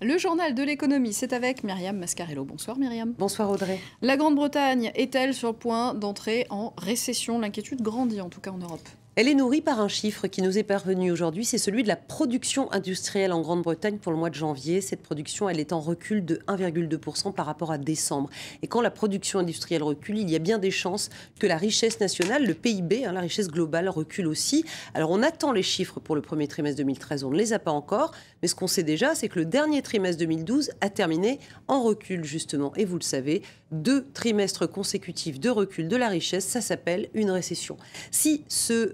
Le journal de l'économie, c'est avec Myriam Mascarello. Bonsoir Myriam. Bonsoir Audrey. La Grande-Bretagne est-elle sur le point d'entrer en récession? L'inquiétude grandit en tout cas en Europe. Elle est nourrie par un chiffre qui nous est parvenu aujourd'hui, c'est celui de la production industrielle en Grande-Bretagne pour le mois de janvier. Cette production, elle est en recul de 1,2% par rapport à décembre. Et quand la production industrielle recule, il y a bien des chances que la richesse nationale, le PIB, la richesse globale, recule aussi. Alors on attend les chiffres pour le premier trimestre 2013, on ne les a pas encore, mais ce qu'on sait déjà, c'est que le dernier trimestre 2012 a terminé en recul justement. Et vous le savez, 2 trimestres consécutifs de recul de la richesse, ça s'appelle une récession. Si ce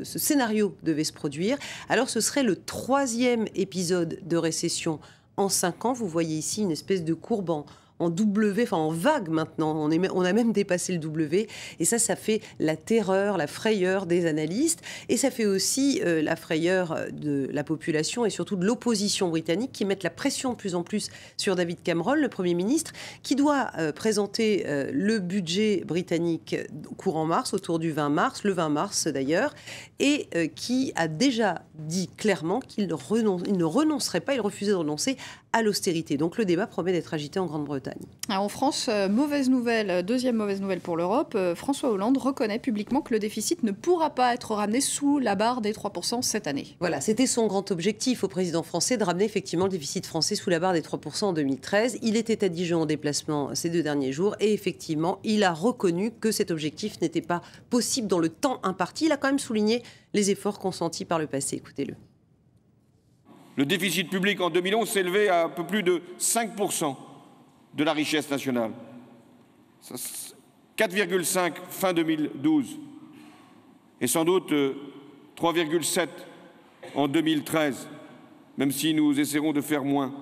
scénario devait se produire, alors ce serait le 3e épisode de récession en 5 ans. Vous voyez ici une espèce de courbe en W, enfin en vague maintenant, on a même dépassé le W, et ça fait la terreur, la frayeur des analystes, et ça fait aussi la frayeur de la population et surtout de l'opposition britannique qui mettent la pression de plus en plus sur David Cameron, le Premier ministre, qui doit présenter le budget britannique courant mars, autour du 20 mars, le 20 mars d'ailleurs, et qui a déjà dit clairement qu'il ne renoncerait pas, il refusait de renoncer à l'austérité. Donc le débat promet d'être agité en Grande-Bretagne. En France, mauvaise nouvelle, deuxième mauvaise nouvelle pour l'Europe. François Hollande reconnaît publiquement que le déficit ne pourra pas être ramené sous la barre des 3% cette année. Voilà, c'était son grand objectif au président français, de ramener effectivement le déficit français sous la barre des 3% en 2013. Il était à Dijon en déplacement ces 2 derniers jours et effectivement, il a reconnu que cet objectif n'était pas possible dans le temps imparti. Il a quand même souligné les efforts consentis par le passé. Écoutez-le. Le déficit public en 2011 s'élevait à un peu plus de 5% de la richesse nationale. 4,5 fin 2012 et sans doute 3,7 en 2013, même si nous essaierons de faire moins.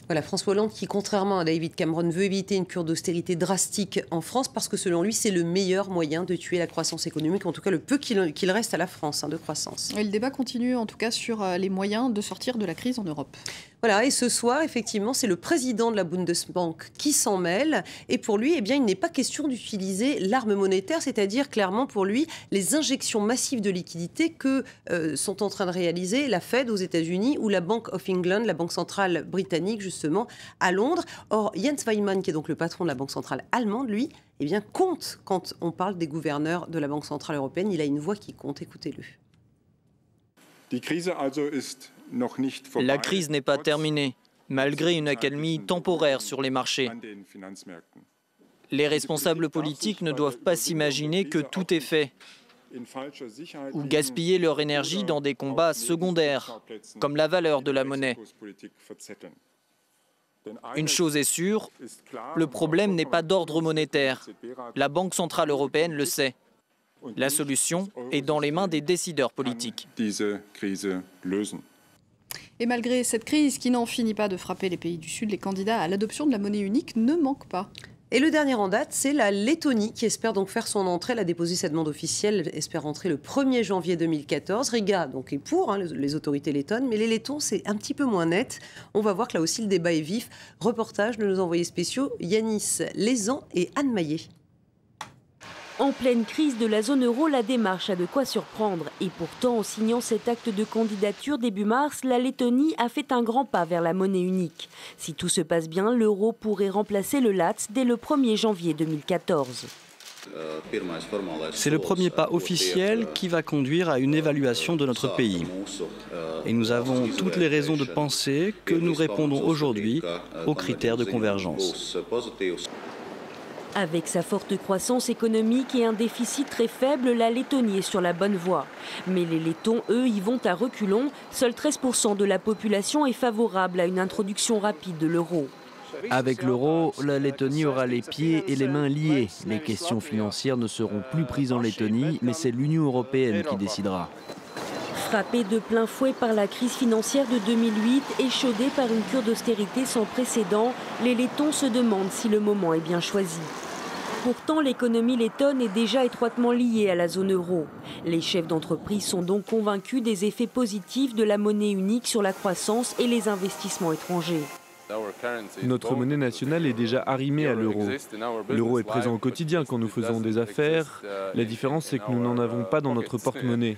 Voilà, François Hollande qui, contrairement à David Cameron, veut éviter une cure d'austérité drastique en France parce que selon lui, c'est le meilleur moyen de tuer la croissance économique, en tout cas le peu qu'il reste à la France de croissance. Et le débat continue en tout cas sur les moyens de sortir de la crise en Europe. Voilà, et ce soir, effectivement, c'est le président de la Bundesbank qui s'en mêle. Et pour lui, eh bien, il n'est pas question d'utiliser l'arme monétaire, c'est-à-dire clairement pour lui, les injections massives de liquidités que sont en train de réaliser la Fed aux États-Unis ou la Bank of England, la banque centrale britannique, justement, à Londres. Or, Jens Weimann, qui est donc le patron de la banque centrale allemande, lui, eh bien, compte quand on parle des gouverneurs de la Banque centrale européenne. Il a une voix qui compte, écoutez-le. La crise n'est pas terminée, malgré une accalmie temporaire sur les marchés. Les responsables politiques ne doivent pas s'imaginer que tout est fait ou gaspiller leur énergie dans des combats secondaires, comme la valeur de la monnaie. Une chose est sûre, le problème n'est pas d'ordre monétaire. La Banque centrale européenne le sait. La solution est dans les mains des décideurs politiques. Et malgré cette crise qui n'en finit pas de frapper les pays du Sud, les candidats à l'adoption de la monnaie unique ne manquent pas. Et le dernier en date, c'est la Lettonie qui espère donc faire son entrée. Elle a déposé sa demande officielle, elle espère entrer le 1er janvier 2014. Riga donc est pour, les autorités lettonnes, mais les Lettons, c'est un petit peu moins net. On va voir que là aussi le débat est vif. Reportage de nos envoyés spéciaux Yanis Lézan et Anne Maillet. En pleine crise de la zone euro, la démarche a de quoi surprendre. Et pourtant, en signant cet acte de candidature début mars, la Lettonie a fait un grand pas vers la monnaie unique. Si tout se passe bien, l'euro pourrait remplacer le LATS dès le 1er janvier 2014. C'est le premier pas officiel qui va conduire à une évaluation de notre pays. Et nous avons toutes les raisons de penser que nous répondons aujourd'hui aux critères de convergence. Avec sa forte croissance économique et un déficit très faible, la Lettonie est sur la bonne voie. Mais les Lettons, eux, y vont à reculons. Seuls 13% de la population est favorable à une introduction rapide de l'euro. Avec l'euro, la Lettonie aura les pieds et les mains liés. Les questions financières ne seront plus prises en Lettonie, mais c'est l'Union européenne qui décidera. Frappés de plein fouet par la crise financière de 2008, échaudés par une cure d'austérité sans précédent, les Lettons se demandent si le moment est bien choisi. Pourtant, l'économie lettonne est déjà étroitement liée à la zone euro. Les chefs d'entreprise sont donc convaincus des effets positifs de la monnaie unique sur la croissance et les investissements étrangers. Notre monnaie nationale est déjà arrimée à l'euro. L'euro est présent au quotidien quand nous faisons des affaires. La différence, c'est que nous n'en avons pas dans notre porte-monnaie.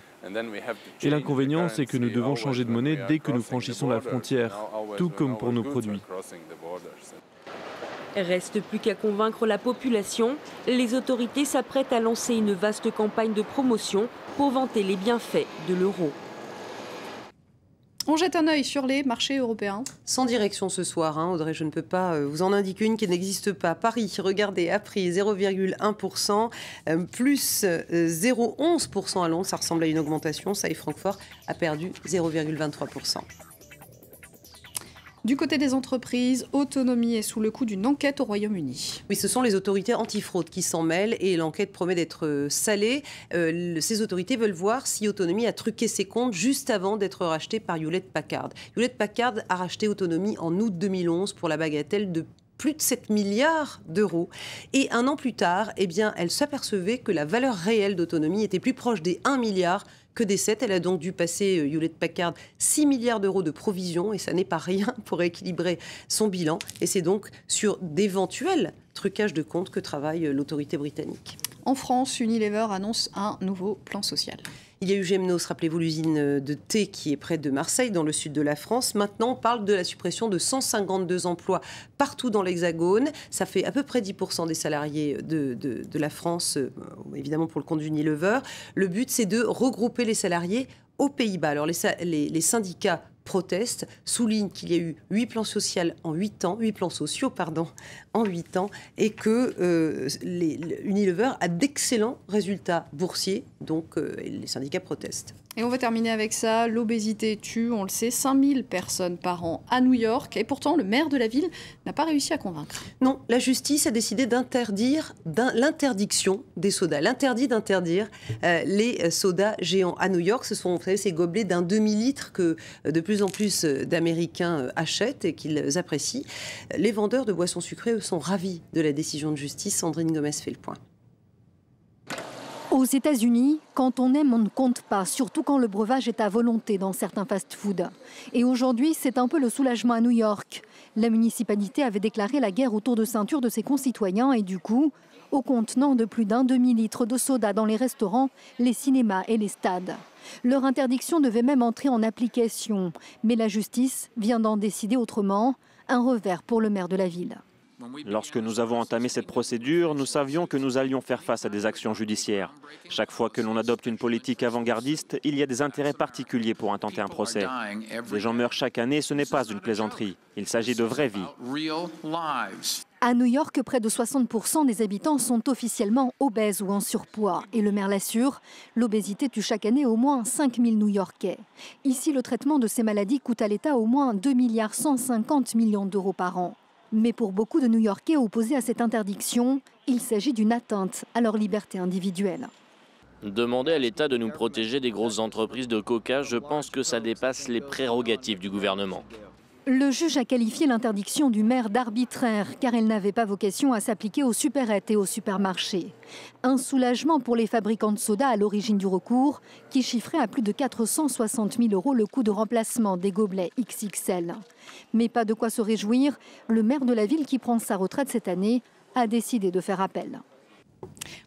Et l'inconvénient, c'est que nous devons changer de monnaie dès que nous franchissons la frontière, tout comme pour nos produits. Reste plus qu'à convaincre la population. Les autorités s'apprêtent à lancer une vaste campagne de promotion pour vanter les bienfaits de l'euro. On jette un œil sur les marchés européens. Sans direction ce soir, Audrey, je ne peux pas vous en indiquer une qui n'existe pas. Paris, regardez, a pris 0,1%, plus 0,11% à Londres, ça ressemble à une augmentation. Ça et Francfort a perdu 0,23%. Du côté des entreprises, Autonomie est sous le coup d'une enquête au Royaume-Uni. Oui, ce sont les autorités antifraude qui s'en mêlent et l'enquête promet d'être salée. Ces autorités veulent voir si Autonomie a truqué ses comptes juste avant d'être racheté par Hewlett-Packard. Hewlett-Packard a racheté Autonomie en août 2011 pour la bagatelle de plus de 7 milliards d'euros. Et un an plus tard, elle s'apercevait que la valeur réelle d'Autonomie était plus proche des 1 milliard que des 7. Elle a donc dû passer, Hewlett-Packard, 6 milliards d'euros de provisions, et ça n'est pas rien pour équilibrer son bilan. Et c'est donc sur d'éventuels trucages de comptes que travaille l'autorité britannique. En France, Unilever annonce un nouveau plan social. Il y a eu Gemnos, rappelez-vous, l'usine de thé qui est près de Marseille, dans le sud de la France. Maintenant, on parle de la suppression de 152 emplois partout dans l'Hexagone. Ça fait à peu près 10% des salariés de la France, évidemment pour le compte d'Unilever. Le but, c'est de regrouper les salariés aux Pays-Bas. Alors, les syndicats protestent, soulignent qu'il y a eu 8 plans sociaux en 8 ans, et que Unilever a d'excellents résultats boursiers, donc les syndicats protestent. Et on va terminer avec ça. L'obésité tue, on le sait, 5000 personnes par an à New York. Et pourtant, le maire de la ville n'a pas réussi à convaincre. Non, la justice a décidé l'interdiction des sodas. L'interdit d'interdire les sodas géants à New York. Ce sont, vous savez, ces gobelets d'un demi-litre que de plus en plus d'Américains achètent et qu'ils apprécient. Les vendeurs de boissons sucrées, eux, sont ravis de la décision de justice. Sandrine Gomez fait le point. Aux États-Unis, quand on aime, on ne compte pas, surtout quand le breuvage est à volonté dans certains fast-foods. Et aujourd'hui, c'est un peu le soulagement à New York. La municipalité avait déclaré la guerre autour de ceinture de ses concitoyens et du coup, au contenant de plus d'un demi-litre de soda dans les restaurants, les cinémas et les stades. Leur interdiction devait même entrer en application. Mais la justice vient d'en décider autrement. Un revers pour le maire de la ville. Lorsque nous avons entamé cette procédure, nous savions que nous allions faire face à des actions judiciaires. Chaque fois que l'on adopte une politique avant-gardiste, il y a des intérêts particuliers pour intenter un procès. Des gens meurent chaque année, ce n'est pas une plaisanterie. Il s'agit de vraies vies. À New York, près de 60% des habitants sont officiellement obèses ou en surpoids. Et le maire l'assure, l'obésité tue chaque année au moins 5000 New-Yorkais. Ici, le traitement de ces maladies coûte à l'État au moins 2,150 milliards d'euros par an. Mais pour beaucoup de New-Yorkais opposés à cette interdiction, il s'agit d'une atteinte à leur liberté individuelle. Demander à l'État de nous protéger des grosses entreprises de coca, je pense que ça dépasse les prérogatives du gouvernement. Le juge a qualifié l'interdiction du maire d'arbitraire, car elle n'avait pas vocation à s'appliquer aux supérettes et aux supermarchés. Un soulagement pour les fabricants de soda à l'origine du recours, qui chiffrait à plus de 460 000 € le coût de remplacement des gobelets XXL. Mais pas de quoi se réjouir, le maire de la ville qui prend sa retraite cette année a décidé de faire appel.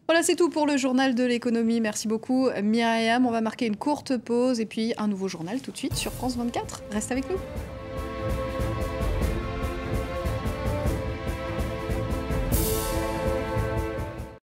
Voilà, c'est tout pour le journal de l'économie. Merci beaucoup Myriam. On va marquer une courte pause et puis un nouveau journal tout de suite sur France 24. Reste avec nous.